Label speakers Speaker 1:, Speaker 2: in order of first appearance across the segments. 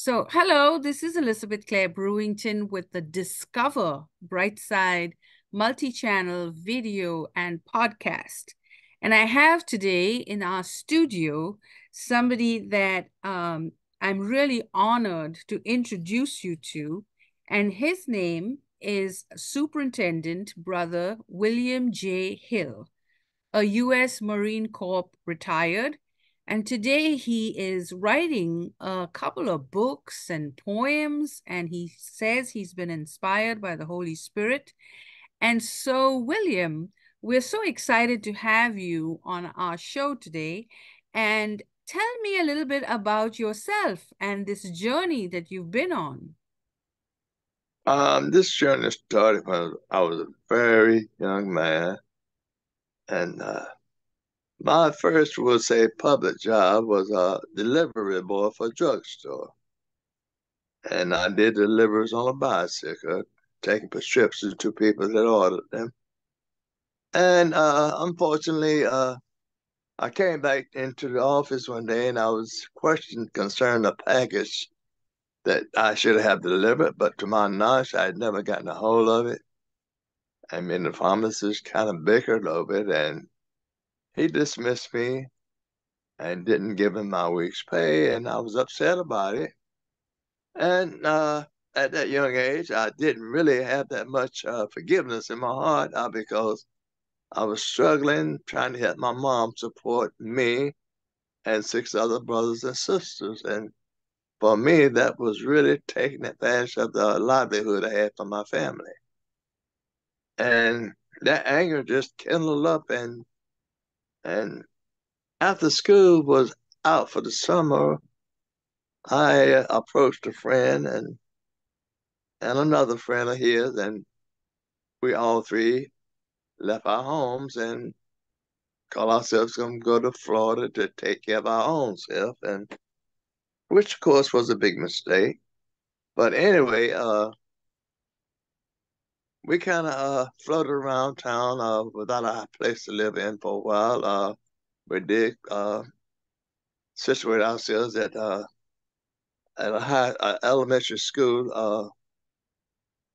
Speaker 1: So, hello, this is Elizabeth Clare Brewington with the Discover Brightside multi-channel video and podcast. And I have today in our studio somebody that I'm really honored to introduce you to, and his name is Superintendent Brother William J. Hill, a U.S. Marine Corps retired, and today he is writing a couple of books and poems, and he says he's been inspired by the Holy Spirit. And so, William, we're so excited to have you on our show today. And tell me a little bit about yourself and this journey that you've been on.
Speaker 2: This journey started when I was a very young man, and my first, we'll say, public job was a delivery boy for a drugstore. And I did deliveries on a bicycle, taking prescriptions to people that ordered them. And unfortunately, I came back into the office one day and I was questioned concerning a package that I should have delivered, but to my knowledge, I had never gotten a hold of it. I mean, the pharmacist kind of bickered over it, and he dismissed me and didn't give him my week's pay, and I was upset about it. And at that young age, I didn't really have that much forgiveness in my heart because I was struggling trying to help my mom support me and six other brothers and sisters. And for me, that was really taking advantage of the livelihood I had for my family. And that anger just kindled up, and after school was out for the summer, I approached a friend and another friend of his, and we all three left our homes and called ourselves going to go to Florida to take care of our own self, and which of course was a big mistake. But anyway, we kind of floated around town without a place to live in for a while. We did situate ourselves at a high elementary school,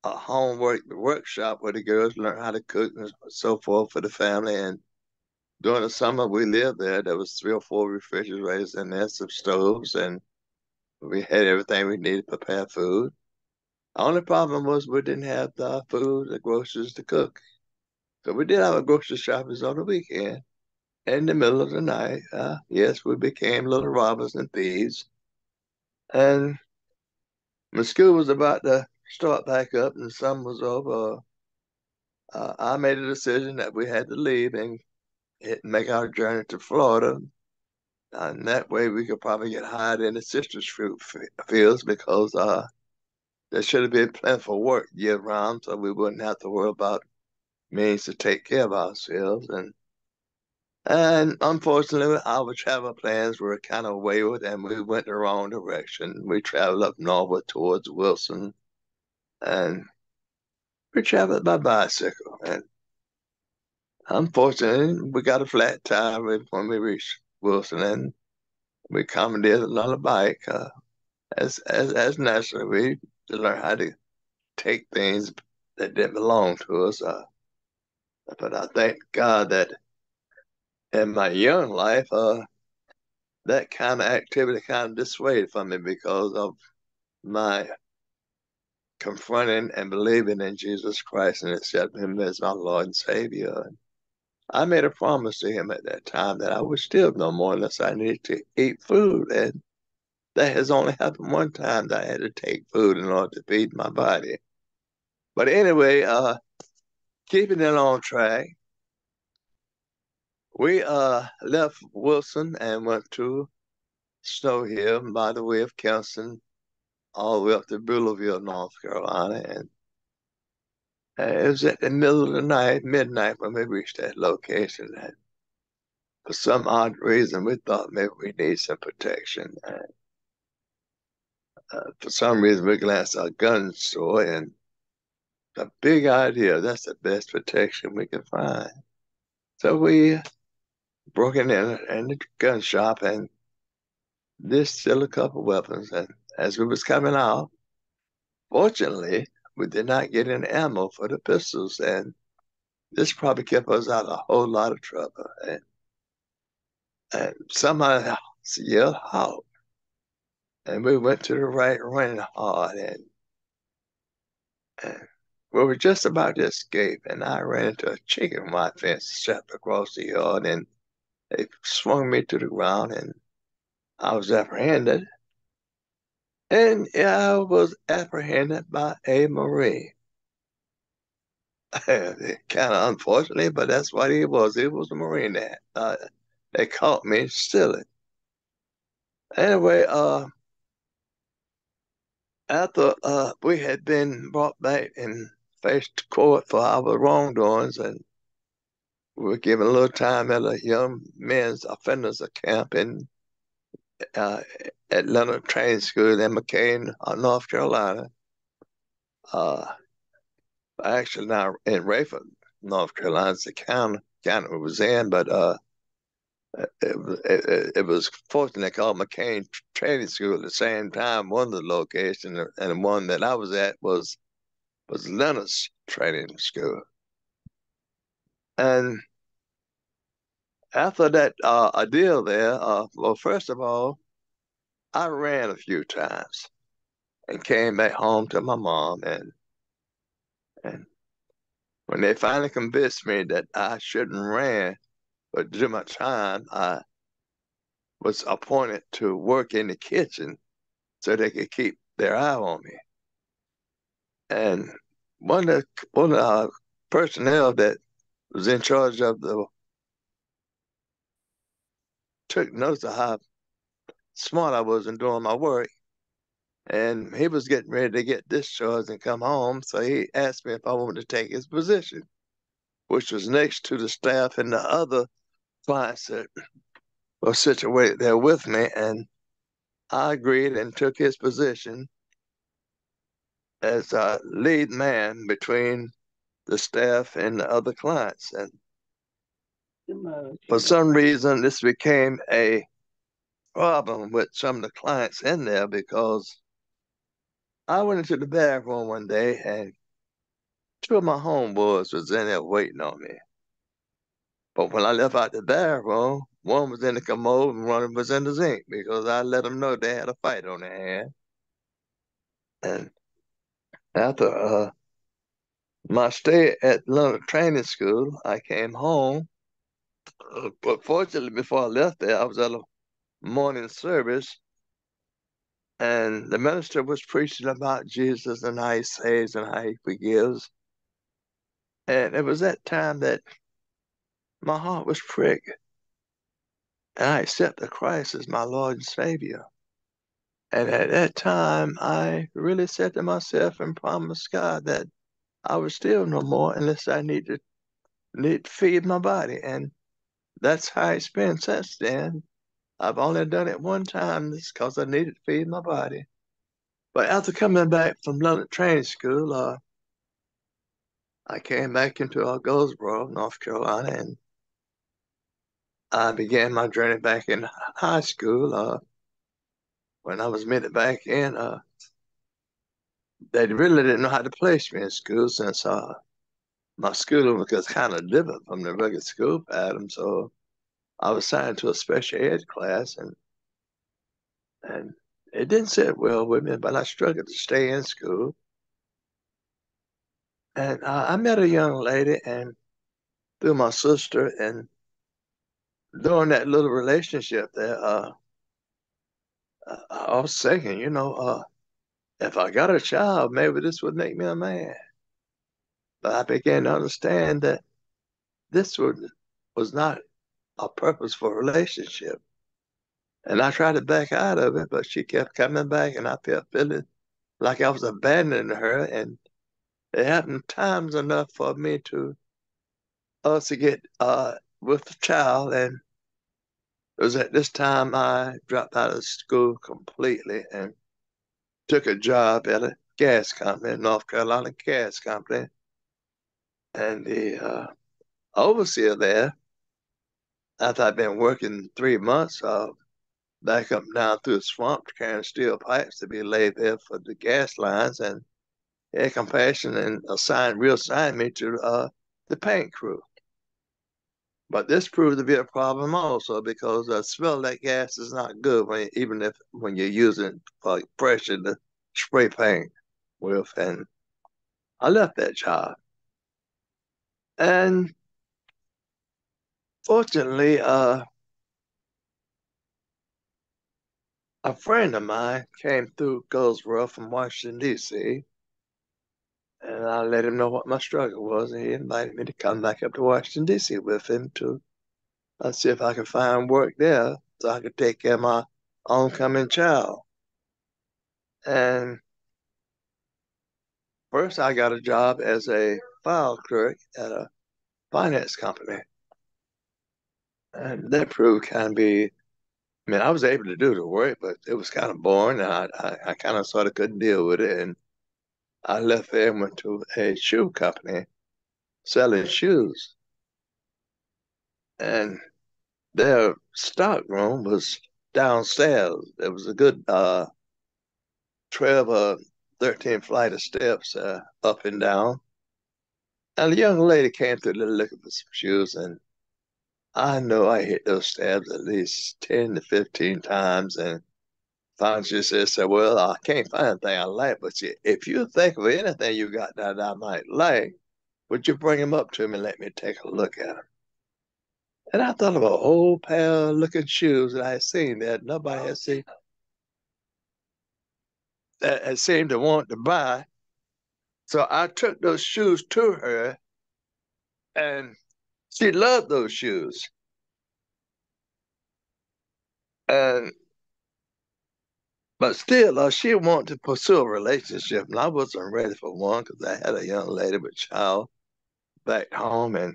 Speaker 2: a homework workshop where the girls learn how to cook and so forth for the family. And during the summer we lived there. There was three or four refrigerators in there, some stoves, and we had everything we needed to prepare food. The only problem was we didn't have the food, the groceries to cook. So we did our grocery shopping on the weekend. In the middle of the night, yes, we became little robbers and thieves. And when school was about to start back up and the summer was over, I made a decision that we had to leave and make our journey to Florida. And that way we could probably get hired in the citrus fruit fields because there should have been plentiful work year round, so we wouldn't have to worry about means to take care of ourselves. And unfortunately, our travel plans were kind of wayward and we went the wrong direction. We traveled up northward towards Wilson, and we traveled by bicycle. And unfortunately, we got a flat tire when we reached Wilson, and we commandeered another bike. As naturally, we to learn how to take things that didn't belong to us. But I thank God that in my young life, that kind of activity kind of dissuaded from me because of my confronting and believing in Jesus Christ and accepting Him as my Lord and Savior. I made a promise to Him at that time that I would steal no more unless I needed to eat food. And that has only happened one time that I had to take food in order to feed my body. But anyway, keeping it on track, we left Wilson and went to Snow Hill by the way of Kinston, all the way up to Beulaville, North Carolina. And it was at the middle of the night, midnight, when we reached that location. And for some odd reason, we thought maybe we need some protection. And for some reason, we glanced at a gun store, and a big idea, that's the best protection we can find. So we broke in the gun shop and this still a couple weapons. And as we was coming out, fortunately, we did not get any ammo for the pistols, and this probably kept us out of a whole lot of trouble. And somebody yelled out, and we went to the right running hard, and we were just about to escape, and I ran into a chicken wire fence strapped across the yard, and they swung me to the ground, and I was apprehended. And I was apprehended by a Marine. Kind of unfortunately, but that's what he was. He was a Marine that they caught me stealing. Anyway, after we had been brought back and faced court for our wrongdoings, and we were given a little time at a young men's offenders camp in uh, Atlanta Training School in McCain, North Carolina. Uh, Actually, now in Rayford, North Carolina, it's the county we was in, but it was fortunate they called McCain Training School at the same time. One of the locations and the one that I was at was Leonard's Training School. And after that deal there, well, first of all, I ran a few times and came back home to my mom, and when they finally convinced me that I shouldn't ran, but do my time, I was appointed to work in the kitchen so they could keep their eye on me. And one of the personnel that was in charge of the took notice of how smart I was in doing my work. And he was getting ready to get discharged and come home. So he asked me if I wanted to take his position, which was next to the staff and the other clients that were situated there with me. And I agreed and took his position as a lead man between the staff and the other clients. And for some reason, this became a problem with some of the clients in there because I went into the bathroom one day and two of my homeboys was in there waiting on me. But when I left out the bathroom, one was in the commode and one was in the zinc because I let them know they had a fight on their hand. And after my stay at London Training School, I came home. But fortunately, before I left there, I was at a morning service, and the minister was preaching about Jesus and how he saves and how he forgives. And it was that time that my heart was pricked, and I accepted Christ as my Lord and Savior. And at that time, I really said to myself and promised God that I would steal no more unless I need to feed my body. And that's how it's been since then. I've only done it one time. It's because I needed to feed my body. But after coming back from London Training School, I came back into Goldsboro, North Carolina, and I began my journey back in high school. When I was admitted back in, they really didn't know how to place me in school since my school was kind of different from the regular school pattern. So I was assigned to a special ed class, and it didn't sit well with me, but I struggled to stay in school. And I met a young lady, and through my sister, and during that little relationship there, I was thinking, if I got a child, maybe this would make me a man. But I began to understand that was not a purposeful relationship. And I tried to back out of it, but she kept coming back, and I kept feeling like I was abandoning her. And it happened times enough for me to us to get with the child. And it was at this time I dropped out of school completely and took a job at a gas company, North Carolina gas company. And the overseer there, after I'd been working 3 months, back up and down through the swamp carrying steel pipes to be laid there for the gas lines, and he had compassion and reassigned me to the paint crew. But this proved to be a problem also because the smell of that gas is not good even if when you're using pressure to spray paint with. And I left that job. And fortunately, a friend of mine came through Goldsboro from Washington, D.C., and I let him know what my struggle was. And he invited me to come back up to Washington, D.C. with him to see if I could find work there so I could take care of my oncoming child. And first, I got a job as a file clerk at a finance company. And that proved kind of be, I mean, I was able to do the work, but it was kind of boring. And I kind of sort of couldn't deal with it. And I left there and went to a shoe company selling shoes. And their stock room was downstairs. There was a good 12 or 13 flight of steps up and down. And a young lady came through there looking for some shoes, and I know I hit those stabs at least 10 to 15 times. And finally she said, well, I can't find anything I like, but if you think of anything you got that I might like, would you bring them up to me and let me take a look at them? And I thought of a whole pair of looking shoes that I had seen that nobody had seen that had seemed to want to buy. So I took those shoes to her, and she loved those shoes. And but still, she wanted to pursue a relationship, and I wasn't ready for one because I had a young lady with child back home, and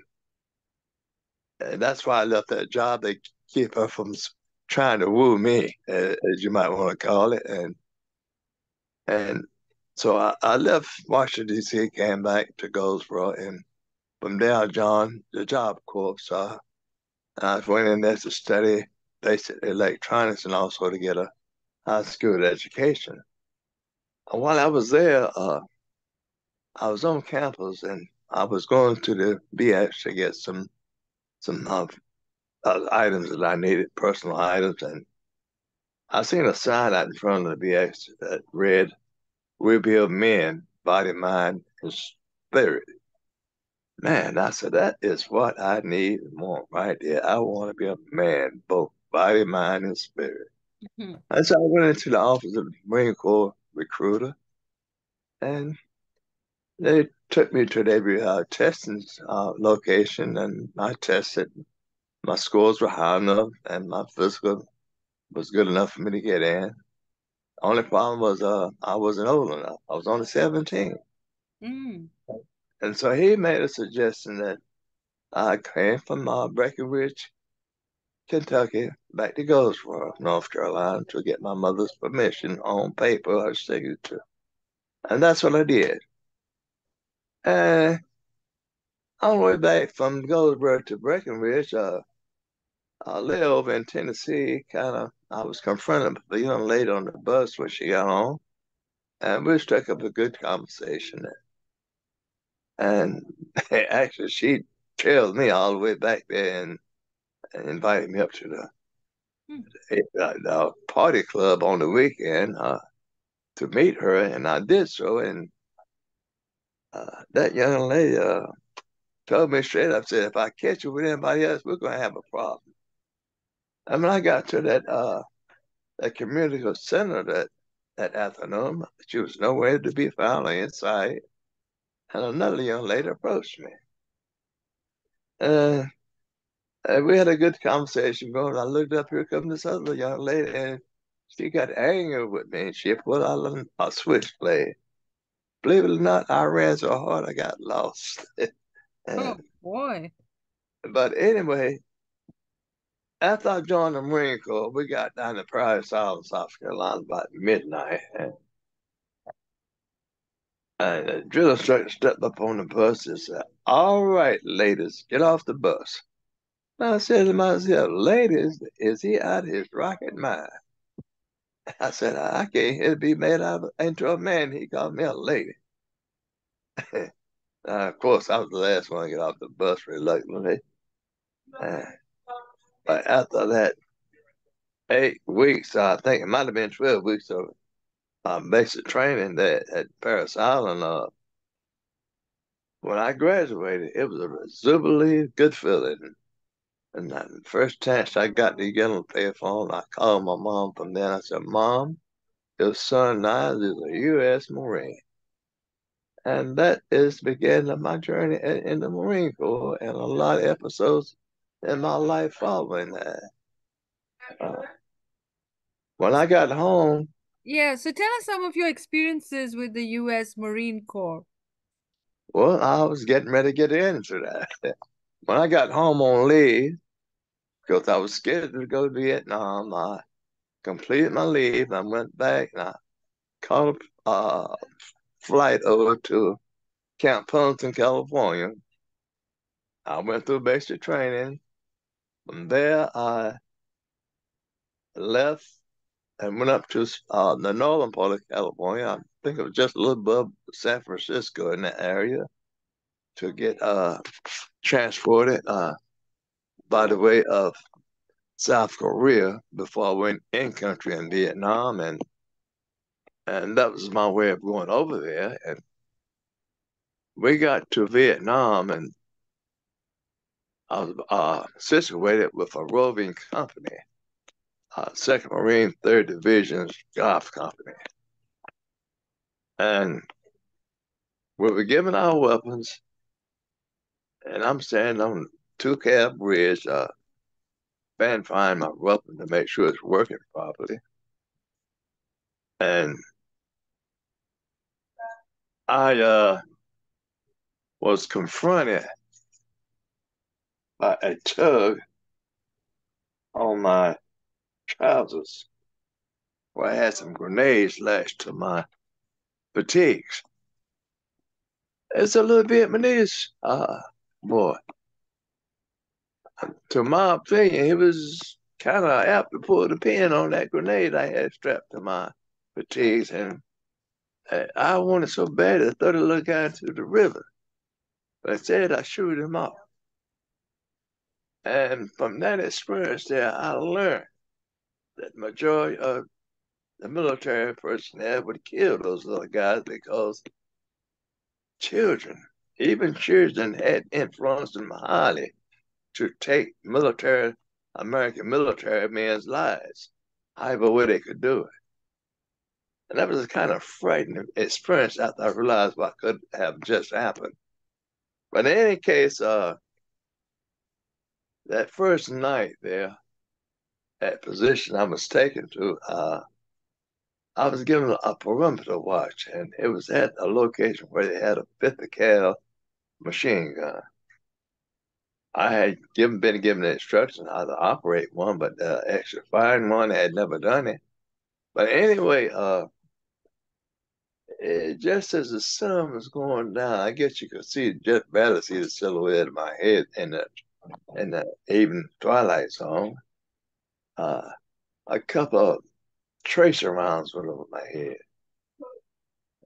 Speaker 2: that's why I left that job to keep her from trying to woo me, as you might want to call it, and so I left Washington D.C., came back to Goldsboro, and from there I joined the Job Corps. So I went in there to study basic electronics and also to get a high school education. And while I was there, I was on campus and I was going to the BX to get some items that I needed, personal items, and I seen a sign out in front of the BX that read, "We build men, body, mind, and spirit." Man, I said that is what I need and want right there. I want to be a man, both body, mind, and spirit.
Speaker 1: Mhm.
Speaker 2: And so I went into the office of the Marine Corps recruiter, and they took me to their testing location, and I tested. My scores were high enough, and my physical was good enough for me to get in. Only problem was I wasn't old enough. I was only 17.
Speaker 1: Mm.
Speaker 2: And so he made a suggestion that I came from Breckenridge, Kentucky, back to Goldsboro, North Carolina, to get my mother's permission on paper, her signature. And that's what I did. And on the way back from Goldsboro to Breckenridge, I layover in Tennessee, I was confronted with a young lady on the bus when she got on, and we struck up a good conversation. And actually, she trailed me all the way back there and invited me up to
Speaker 1: Mm.
Speaker 2: the party club on the weekend to meet her, and I did so. And that young lady told me straight up, said, "If I catch you with anybody else, we're gonna have a problem." I mean, I got to that community center that afternoon. She was nowhere to be found inside, and another young lady approached me. Uh, and we had a good conversation going. I looked up, here comes this other young lady, and she got angry with me. And she pulled out a switchblade. Believe it or not, I ran so hard I got lost.
Speaker 1: Oh
Speaker 2: And,
Speaker 1: boy.
Speaker 2: but anyway, after I joined the Marine Corps, we got down to Private Island, South Carolina about midnight. And the drill instructor stepped up on the bus and said, "All right, ladies, get off the bus." And I said to myself, ladies, is he out of his rocket mind? I said, I can't it be made out of, into a man. He called me a lady. Of course, I was the last one to get off the bus reluctantly. Uh, but after that 8 weeks, I think it might have been 12 weeks of basic training that at Paris Island, when I graduated, it was a exuberantly good feeling. And the first chance I got to get on the payphone, I called my mom from there. I said, Mom, your son now is a U.S. Marine. And that is the beginning of my journey in the Marine Corps and a lot of episodes in my life following that. Uh, when I got home,
Speaker 1: Yeah, so tell us some of your experiences with the U.S. Marine Corps.
Speaker 2: well, I was getting ready to get into that. When I got home on leave, because I was scared to go to Vietnam, I completed my leave. I went back and I caught a flight over to Camp Pendleton, California. I went through basic training. From there, I left and went up to the northern part of California. I think it was just a little above San Francisco in that area to get transported by the way of South Korea before I went in country in Vietnam, and that was my way of going over there. And we got to Vietnam, and I was situated with a roving company, Second Marine Third Division's golf company, and we were given our weapons. And I'm standing on two cab bridge, verifying my weapon to make sure it's working properly. And I was confronted by a tug on my trousers where I had some grenades lashed to my fatigues. It's a little Vietnamese boy. To my opinion, he was kind of apt to pull the pin on that grenade I had strapped to my fatigues. And I wanted so bad to throw the little guy into the river. But instead, I shoot him off. And from that experience there, I learned that the majority of the military personnel would kill those little guys because children, even children, had influenced them highly to take American military men's lives, however way they could do it. And that was a kind of frightening experience after I realized what could have just happened. But in any case, that first night there, that position I was taken to, I was given a perimeter watch, and it was at a location where they had a 50 cal machine gun. I had been given the instruction how to operate one, but actually firing one, I had never done it. But anyway, just as the sun was going down, I guess you could just barely see the silhouette of my head in the even twilight zone. Uh, a couple of tracer rounds went over my head.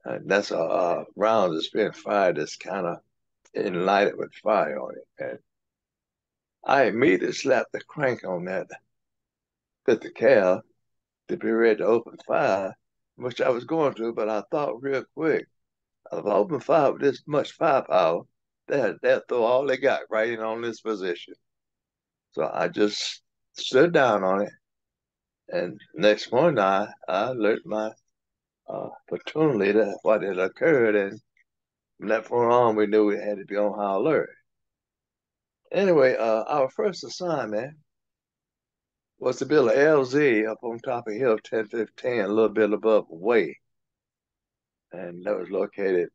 Speaker 2: And that's a round that's been fired that's kind of enlightened with fire on it. And I immediately slapped the crank on that 50 cal to be ready to open fire, which I was going to, but I thought real quick, if I open fire with this much firepower, they'll throw all they got right in on this position. So I just stood down on it. And next morning, I alerted my platoon leader what had occurred. And from that point on, we knew we had to be on high alert. Anyway, our first assignment was to build an LZ up on top of Hill 1015, a little bit above Way. And that was located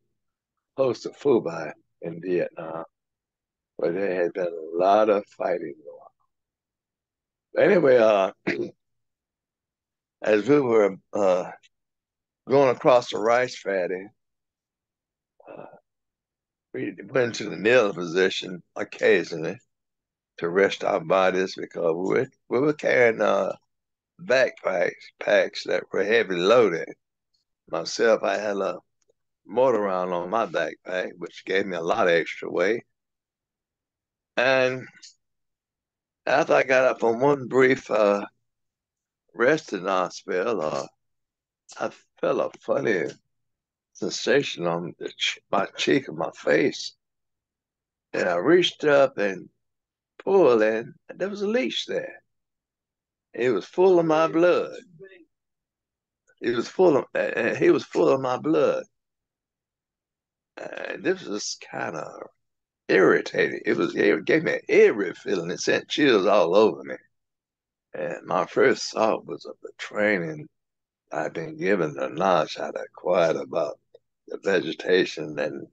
Speaker 2: close to Phu in Vietnam, where there had been a lot of fighting going on. Anyway, as we were going across the rice paddy, uh, we went to the kneeling position occasionally. to rest our bodies because we were carrying backpacks packs that were heavy loaded. Myself, I had a motor round on my backpack, which gave me a lot of extra weight. And after I got up from one brief resting spell, I felt a funny sensation on my cheek and my face. And I reached up and pulled, and there was a leash there. It was full of my blood. He was full of my blood. And this was kind of irritating. It gave me an eerie feeling. It sent chills all over me. And my first thought was of the training I've been given, the knowledge I'd acquired about the vegetation and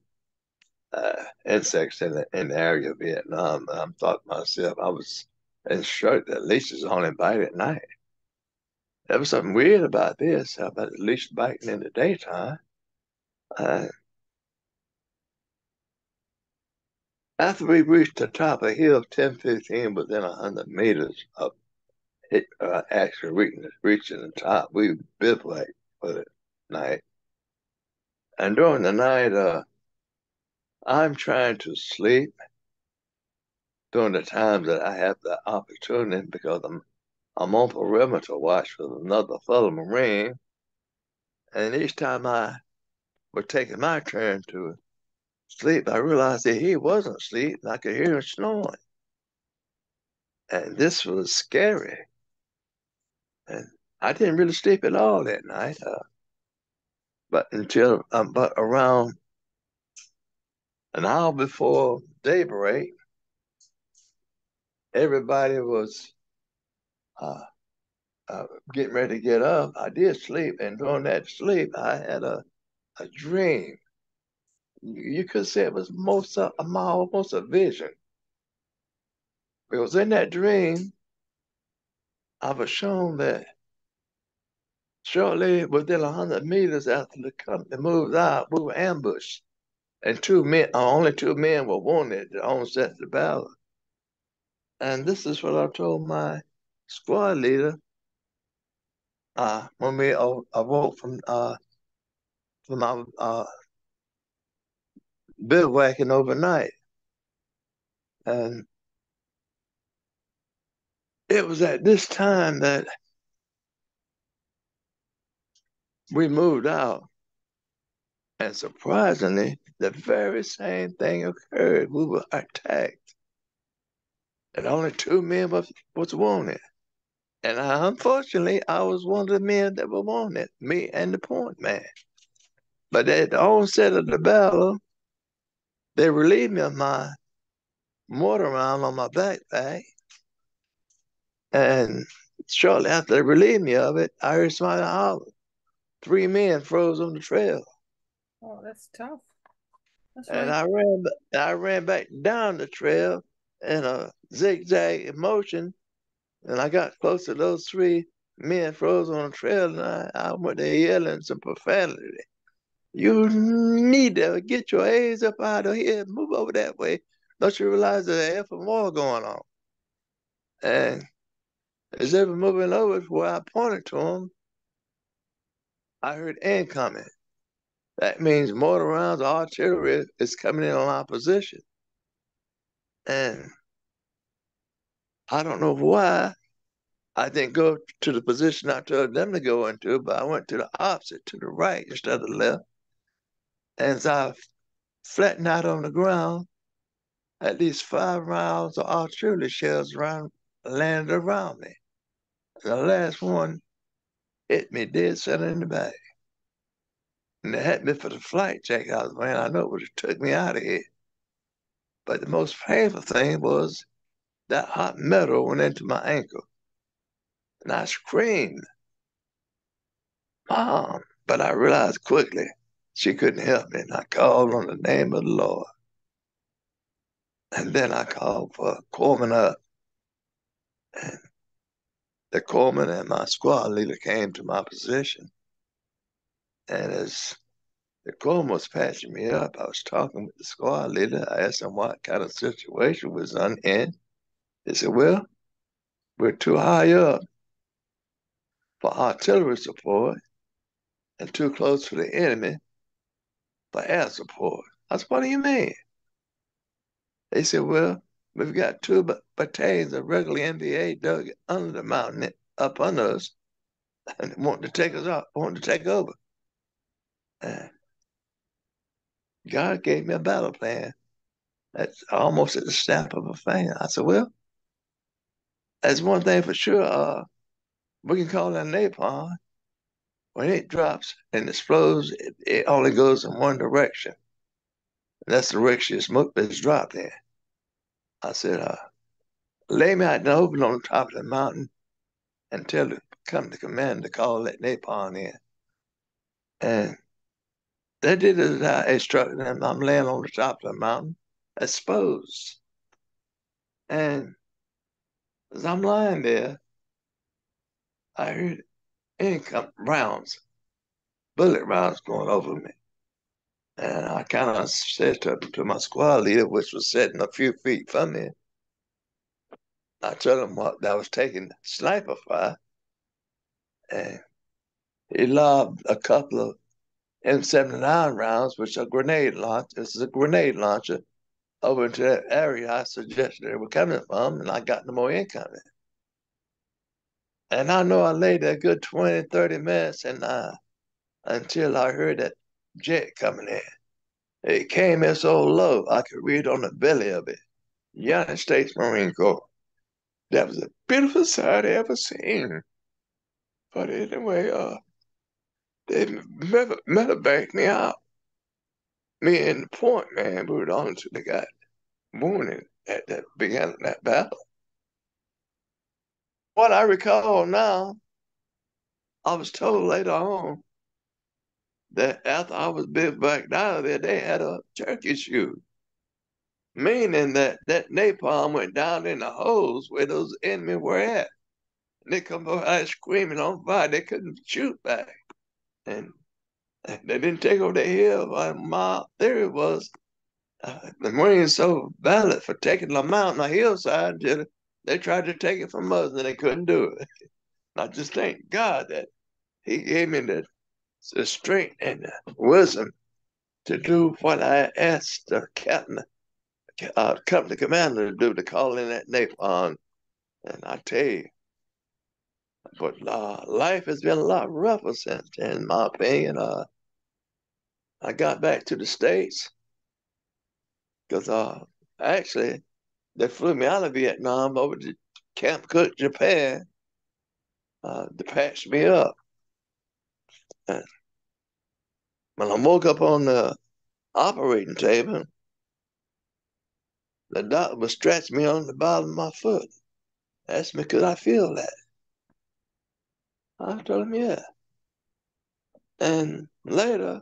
Speaker 2: insects in the area of Vietnam. I thought to myself, I was instructed at least it's only bite at night. There was something weird about this, about at least biting in the daytime. Uh, After we reached the top of hill 1015, within 100 meters of actually reaching the top, we bivouacked for the night. And during the night, I'm trying to sleep during the times that I have the opportunity because I'm on perimeter watch with another fellow Marine. And each time I was taking my turn to sleep, I realized that he wasn't asleep and I could hear him snoring. And this was scary. And I didn't really sleep at all that night. But around an hour before daybreak, everybody was uh, getting ready to get up. I did sleep, and during that sleep, I had a dream. You could say it was almost a vision. Because in that dream, I was shown that shortly within 100 meters after the company moved out, we were ambushed. And only two men were wounded at the onset of the battle. And this is what I told my squad leader when we awoke from our bivouacking overnight. And it was at this time that we moved out. And surprisingly, the very same thing occurred. We were attacked. And only two men was wounded. And unfortunately, I was one of the men that were wounded, me and the point man. But at the onset of the battle, they relieved me of my mortar round on my backpack. And shortly after they relieved me of it, I heard somebody holler. Three men froze on the trail.
Speaker 1: Oh, that's tough. That's
Speaker 2: And
Speaker 1: really
Speaker 2: I ran back down the trail in a zigzag motion. And I got close to those three men froze on the trail, and I went there yelling some profanity. You need to get your ass up out of here and move over that way. Don't you realize there's an effing war going on? And as they were moving over to where I pointed to them, I heard incoming. That means mortar rounds, artillery is coming in on our position. And I don't know why I didn't go to the position I told them to go into, but I went to the opposite, to the right instead of the left. And as I flattened out on the ground, at least 5 rounds of artillery shells landed around me. And the last one hit me dead center in the back. And they had me for the flight jacket I was wearing. I know it would have took me out of here. But the most painful thing was that hot metal went into my ankle. And I screamed, Mom. But I realized quickly she couldn't help me. And I called on the name of the Lord. And then I called for a corpsman up. And the corpsman and my squad leader came to my position. And as the corpsman was patching me up, I was talking with the squad leader. I asked him what kind of situation was in. They said, well, we're too high up for artillery support and too close to the enemy for air support. I said, what do you mean? They said, well, we've got two battalions of regular NBA dug under the mountain up under us and want to take us out, want to take over. And God gave me a battle plan. That's almost at the snap of a finger. I said, well, that's one thing for sure. We can call that napalm. When it drops and explodes, it only goes in one direction. And that's the direction the smoke is dropped in. I said, lay me out in the open on the top of the mountain and tell the come to command to call that napalm in. And they did as I instructed them. I'm laying on the top of the mountain, exposed. And as I'm lying there, I heard income rounds, bullet rounds going over me. And I kind of said to my squad leader, which was sitting a few feet from me, I told him what I was taking sniper fire. And he lobbed a couple of M79 rounds, which are grenade launch. This is a grenade launcher over into that area I suggested they were coming from, and I got no more incoming. And I know I laid there a good 20, 30 minutes and until I heard that jet coming in. It came in so low I could read on the belly of it. United States Marine Corps. That was the beautiful sight I ever seen. But anyway, they medevac me out. Me and the point man moved on until they got wounded at the beginning of that battle. What I recall now, I was told later on that after I was bivouacked out of there, they had a turkey shoot, meaning that that napalm went down in the holes where those enemies were at. And they come out screaming on fire. They couldn't shoot back. And they didn't take over the hill. My theory was the Marines so valid for taking the mountain, a hillside, until they tried to take it from us and they couldn't do it. I just thank God that He gave me the strength and the wisdom to do what I asked the captain, company commander to do, to call in that napalm. And I tell you, but life has been a lot rougher since then, in my opinion. I got back to the States because actually they flew me out of Vietnam over to Camp Cook, Japan, to patch me up. And when I woke up on the operating table, the doctor was stretching me on the bottom of my foot. Asked me, could I feel that? I told him, yeah. And later,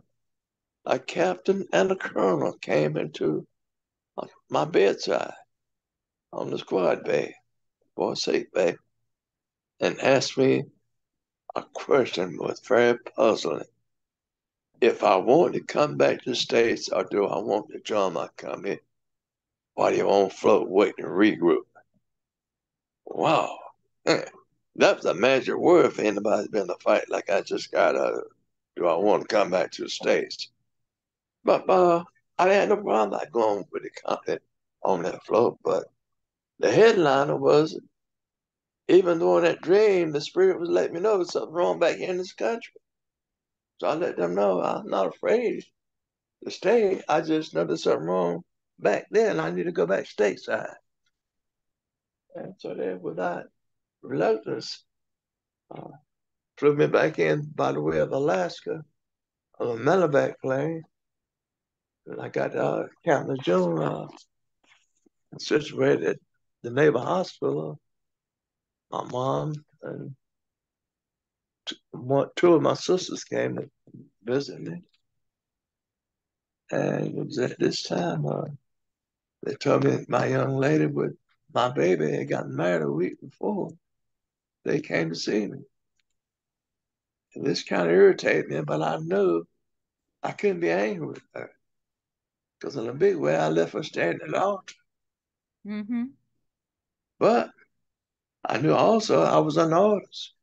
Speaker 2: a captain and a colonel came into my bedside on the squad bay, for a sick bay, and asked me a question was very puzzling. If I want to come back to the States or do I want to join my company while you're on float waiting to regroup? Wow. That's a magic word for anybody who's been in a fight like I just got out of. Do I want to come back to the States? But I had no problem like going with the company on that float. But the headliner was, even though in that dream, the spirit was letting me know there's something wrong back here in this country. So I let them know I'm not afraid to stay. I just know there's something wrong back there and I need to go back stateside. And so they, without reluctance, uh, flew me back in by the way of Alaska on a medevac plane. And I got Captain Jones situated at the Naval Hospital. My mom and two of my sisters came to visit me. And it was at this time they told me my young lady with my baby had gotten married a week before. They came to see me. And this kind of irritated me, but I knew I couldn't be angry with her. Because in a big way, I left her standing at the altar.
Speaker 1: Mm-hmm.
Speaker 2: But I knew also I was an artist.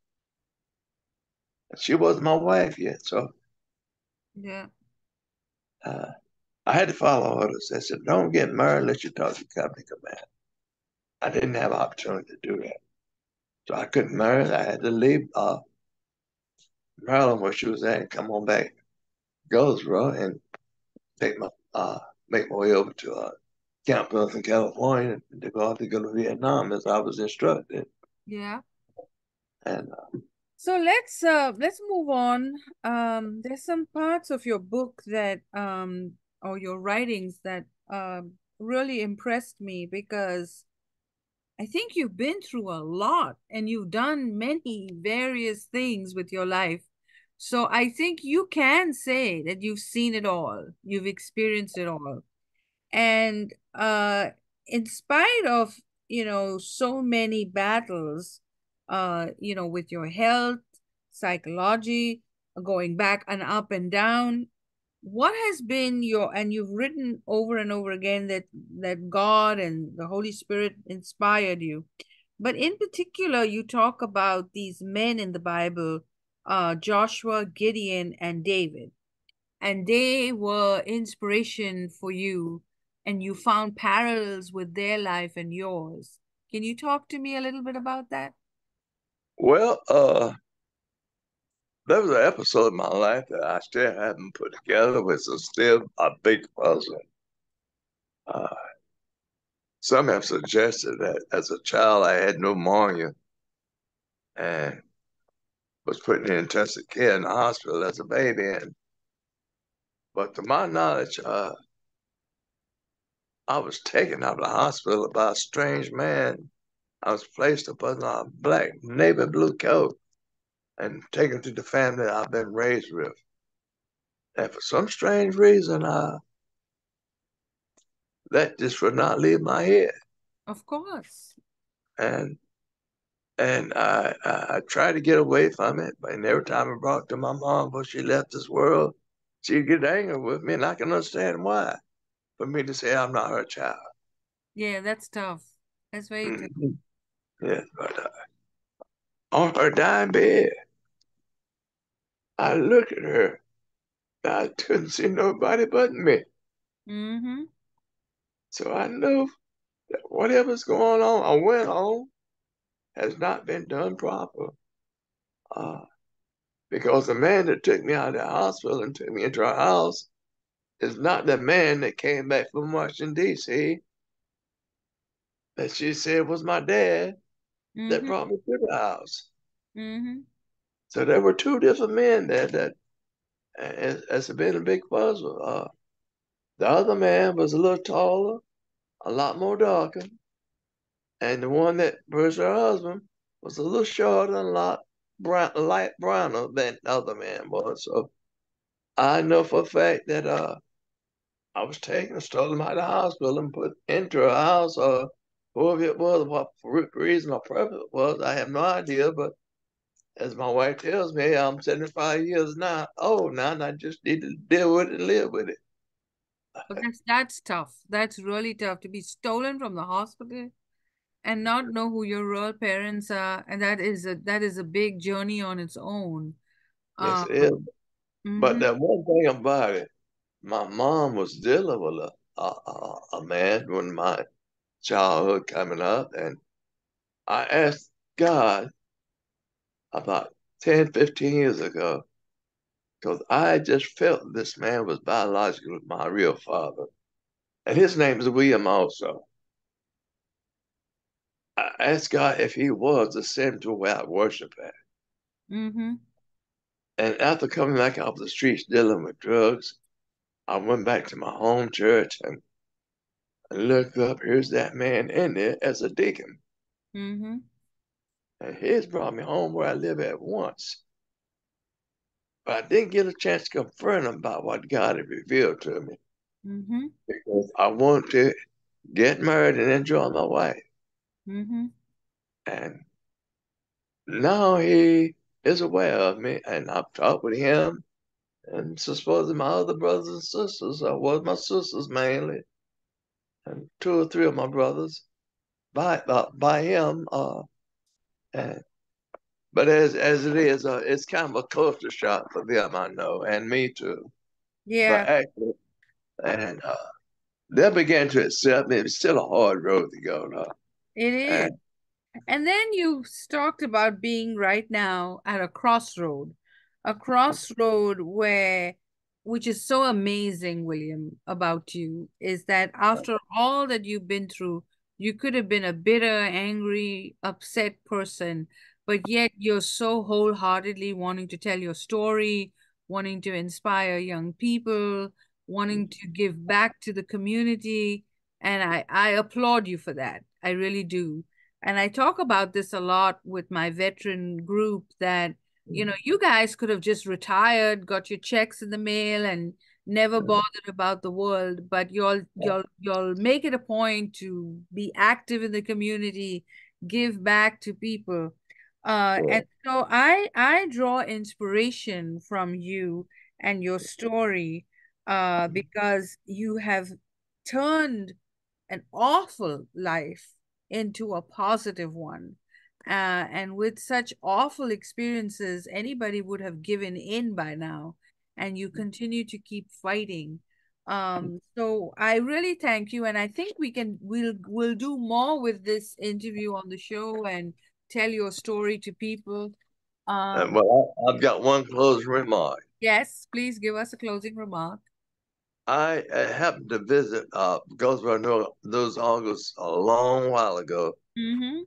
Speaker 2: She wasn't my wife yet, so
Speaker 1: Yeah.
Speaker 2: uh, I had to follow orders. They said, "Don't get married unless you talk to company command." I didn't have opportunity to do that, so I couldn't marry. I had to leave Maryland where she was at and come on back Goldsboro and take my make my way over to Camp Pendleton, California, to go to Vietnam as I was instructed.
Speaker 1: Yeah.
Speaker 2: And
Speaker 1: So let's move on. There's some parts of your book that or your writings that really impressed me because I think you've been through a lot and you've done many various things with your life. So I think you can say that you've seen it all, you've experienced it all. And in spite of, so many battles, with your health, psychology, going back and up and down, what has been and you've written over and over again that God and the Holy Spirit inspired you. But in particular, you talk about these men in the Bible, Joshua, Gideon, and David, and they were inspiration for you, and you found parallels with their life and yours. Can you talk to me a little bit about that?
Speaker 2: well, there was an episode of my life that I still haven't put together, which is still a big puzzle. Uh, some have suggested that as a child I had pneumonia and was put in intensive care in the hospital as a baby. But to my knowledge, I was taken out of the hospital by a strange man. I was placed upon a black navy blue coat and taken to the family I've been raised with. And for some strange reason, that just would not leave my head.
Speaker 1: Of course.
Speaker 2: And I tried to get away from it, but every time I brought it to my mom before she left this world, she'd get angry with me, and I can understand why. For me to say I'm not her child.
Speaker 1: Yeah, that's tough. That's very tough.
Speaker 2: Mhm. Yes, but on her dying bed, I looked at her. I couldn't see nobody but me.
Speaker 1: Mm-hmm.
Speaker 2: So I knew that whatever's going on or went on has not been done proper. Uh, because the man that took me out of the hospital and took me into our house is not the man that came back from Washington, D.C., that she said was my dad that
Speaker 1: Mm-hmm.
Speaker 2: brought me to the house.
Speaker 1: Mm-hmm.
Speaker 2: So there were two different men there that has been a big puzzle. The other man was a little taller, a lot more darker, and the one that was her husband was a little shorter and a lot light browner than the other man was. So I know for a fact that I was taken and stolen out of the hospital and put into a house or whoever it was, what reason or purpose it was, I have no idea. But as my wife tells me, I'm 75 years now old now, and I just need to deal with it and live with it.
Speaker 1: But that's tough. That's really tough to be stolen from the hospital and not know who your real parents are, and that is a big journey on its own.
Speaker 2: Yes,
Speaker 1: Uh,
Speaker 2: it is. But
Speaker 1: mm-hmm.
Speaker 2: that one thing about it, my mom was dealing with a man when my childhood coming up, and I asked God about 10, 15 years ago, because I just felt this man was biologically my real father. And his name is William also. I asked God if he was to send him to where I worship at.
Speaker 1: Mm-hmm.
Speaker 2: And after coming back off the streets dealing with drugs, I went back to my home church and looked up, here's that man in there as a deacon.
Speaker 1: Mm-hmm.
Speaker 2: And he's brought me home where I live at once. But I didn't get a chance to confront him about what God had revealed to me
Speaker 1: Mm-hmm.
Speaker 2: because I want to get married and enjoy my wife.
Speaker 1: Mm-hmm.
Speaker 2: And now he is aware of me, and I've talked with him and supposedly my other brothers and sisters. I was my sisters mainly, and two or three of my brothers. by him. And, but as it is, it's kind of a culture shock for them, I know, and me too.
Speaker 1: Yeah,
Speaker 2: But actually, and they began to accept me. It's still a hard road to go, though.
Speaker 1: it is.
Speaker 2: And
Speaker 1: And then you talked about being right now at a crossroad where, which is so amazing, William, about you, is that after all that you've been through, you could have been a bitter, angry, upset person, but yet you're so wholeheartedly wanting to tell your story, wanting to inspire young people, wanting to give back to the community. And I applaud you for that. I really do. And I talk about this a lot with my veteran group that, you guys could have just retired, got your checks in the mail and never bothered about the world, but you'll make it a point to be active in the community, give back to people. And so I draw inspiration from you and your story, because you have turned an awful life into a positive one. And with such awful experiences, anybody would have given in by now, and you continue to keep fighting. So I really thank you, and I think we'll do more with this interview on the show and tell your story to people. Um,
Speaker 2: well, I've got one closing remark.
Speaker 1: yes, please give us a closing remark.
Speaker 2: I happened to visit Goldsboro, those August a long while ago,
Speaker 1: Mm-hmm.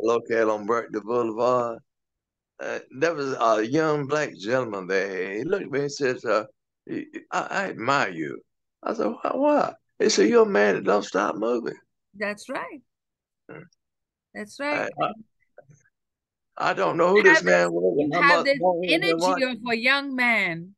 Speaker 2: located on Berkeley Boulevard. There was a young black gentleman there. He looked at me and said, I admire you. I said, why? He said, you're a man that don't stop moving.
Speaker 1: That's right. That's right.
Speaker 2: I, I don't know who this man was
Speaker 1: You
Speaker 2: and how
Speaker 1: have
Speaker 2: much
Speaker 1: this
Speaker 2: more he had been
Speaker 1: energy of
Speaker 2: watching.
Speaker 1: a young man.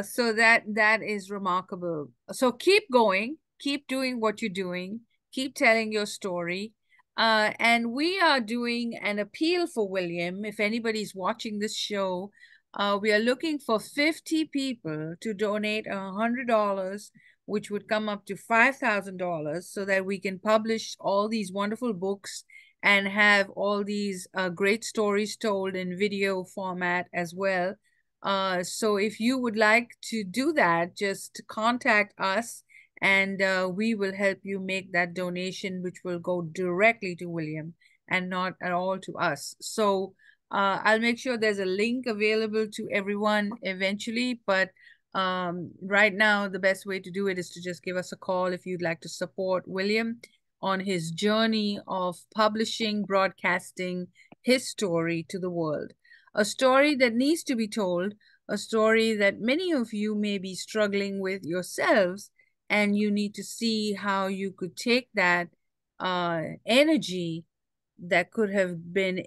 Speaker 1: So that is remarkable. So keep going, keep doing what you're doing, keep telling your story. And we are doing an appeal for William. If anybody's watching this show, we are looking for 50 people to donate $100, which would come up to $5,000, so that we can publish all these wonderful books and have all these great stories told in video format as well. So if you would like to do that, just contact us and we will help you make that donation, which will go directly to William and not at all to us. So I'll make sure there's a link available to everyone eventually, but right now, the best way to do it is to just give us a call if you'd like to support William on his journey of publishing, broadcasting his story to the world. A story that needs to be told, a story that many of you may be struggling with yourselves, and you need to see how you could take that energy that could have been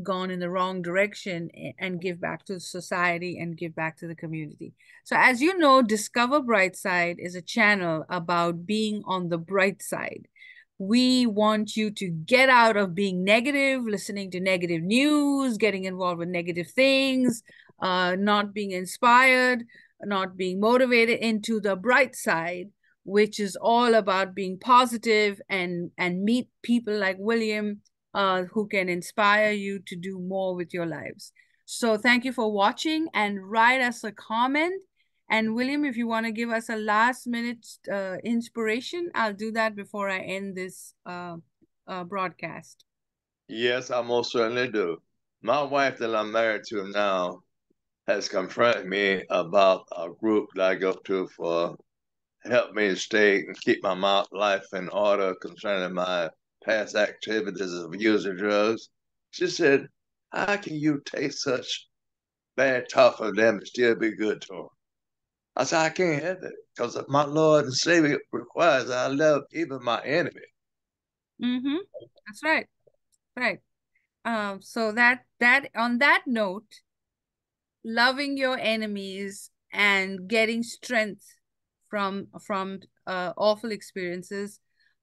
Speaker 1: gone in the wrong direction and give back to society and give back to the community. So as you know, Discover Brightside is a channel about being on the bright side. We want you to get out of being negative, listening to negative news, getting involved with negative things, not being inspired, not being motivated, into the bright side, which is all about being positive and meet people like William, who can inspire you to do more with your lives. So thank you for watching, and write us a comment. And William, if you want to give us a last minute inspiration, I'll do that before I end this broadcast.
Speaker 2: Yes, I most certainly do. My wife that I'm married to now has confronted me about a group that I go to for help me stay and keep my life in order concerning my past activities of using drugs. She said, how can you take such bad talk of them and still be good to them? I said, I can't have it because my Lord and Savior requires that I love even my enemy.
Speaker 1: Mm-hmm. That's right. Right. So that on that note, loving your enemies and getting strength from awful experiences,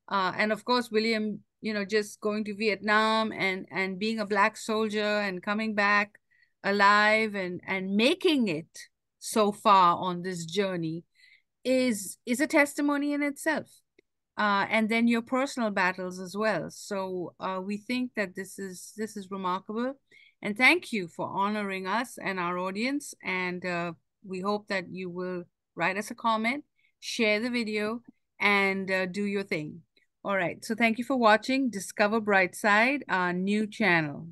Speaker 1: and of course, William, just going to Vietnam and being a black soldier and coming back alive and making it so far on this journey is a testimony in itself. and then your personal battles as well. So we think that this is remarkable, and thank you for honoring us and our audience. And we hope that you will write us a comment, share the video, and do your thing. All right. So thank you for watching Discover Brightside, our new channel.